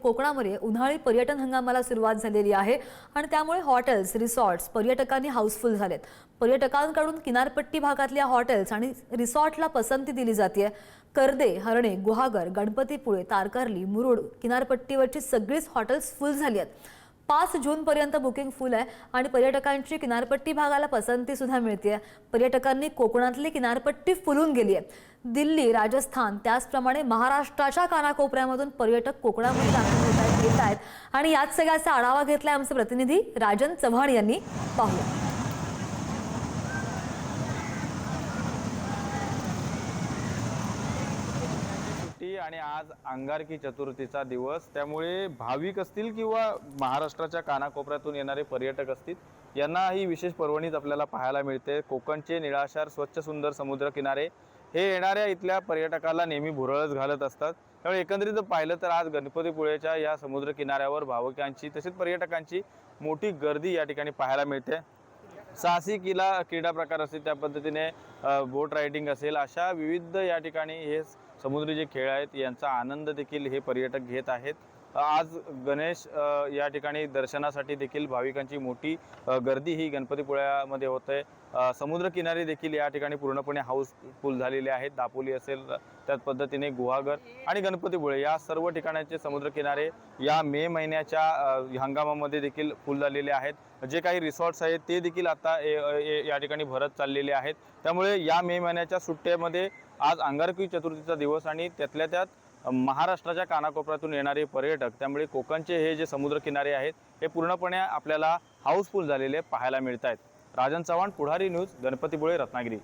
कोकणामध्ये उन्हाळी पर्यटन हंगामाला सुरुवात झालेली आहे आणि त्यामुळे हॉटेल्स, रिसॉर्ट्स पर्यटकांनी हाऊसफुल झालेत। पर्यटकांकडून किनारपट्टी भागातल्या हॉटेल्स आणि रिसॉर्टला पसंती दिली जाते। कर्दे, हरणे, गुहागर, गणपतीपुळे, तारकर्ली, मुरुड किनारपट्टीवरची सगळीच हॉटेल्स फुल झाली आहेत। 5 जून पर्यंत बुकिंग फुल आहे आणि पर्यटकांची किनारपट्टी भागाला पसंती सुद्धा मिळते। पर्यटकांनी कोकणातली किनारपट्टी फुलून गेली आहे। दिल्ली, राजस्थान त्याचप्रमाणे महाराष्ट्राच्या कानाकोपऱ्यामधून पर्यटक कोकणामध्ये दाखल येत आहेत आणि याच सगळ्याचा आढावा घेतलाय आमचे प्रतिनिधी राजन चव्हाण यांनी। पाहूया। आणि आज अंगारकी चतुर्थीचा दिवस, त्यामुळे भाविक असतील किंवा महाराष्ट्राच्या कानाकोपऱ्यातून येणारे पर्यटक असतील यांना ही विशेष पर्वणीच आपल्याला पाहायला मिळते। कोकणचे निळाशार स्वच्छ सुंदर समुद्र किनारे हे येणाऱ्या इथल्या पर्यटकाला नेहमी भुरळच घालत असतात। त्यामुळे एकंदरीत पाहिलं तर आज गणपतीपुळेच्या या समुद्र किनाऱ्यावर भाविकांची तसेच पर्यटकांची मोठी गर्दी या ठिकाणी पाहायला मिळते। साहसी क्रीडा प्रकार असतील, त्या पद्धतीने बोट रायडिंग असेल, अशा विविध या ठिकाणी हे समुद्री जे खेळ आहेत यांचा आनंद देखील हे पर्यटक घेत आहेत। आज गणेश या ठिकाणी दर्शनासाठी देखील भाविकांची मोठी गर्दी ही गणपतीपुळ्यामध्ये होते। समुद्र किनारे देखील या ठिकाणी पूर्णपणे हाऊसफुल झालेले आहेत। दापोली असेल, त्याच पद्धतीने गुहागर आणि गणपतीपुळे या सर्व ठिकाणांचे समुद्र किनारे या मे महिन्याच्या हंगामामध्ये देखील फुल झालेले आहेत। जे काही रिसॉर्ट्स आहेत ते देखील आता या ठिकाणी भरत चाललेले आहेत। त्यामुळे या मे महिन्याच्या सुट्ट्यामध्ये आज अंगारकी चतुर्थीचा दिवस आणि त्यातल्या त्यात महाराष्ट्राच्या कानाकोपऱ्यातून येणारे पर्यटक, त्यामुळे कोकणचे हे जे समुद्र किनारे आहेत हे पूर्णपणे आपल्याला हाऊसफुल झालेले पाहायला मिळत आहेत। राजन चव्हाण, पुढारी न्यूज, गणपतीपुळे, रत्नागिरी।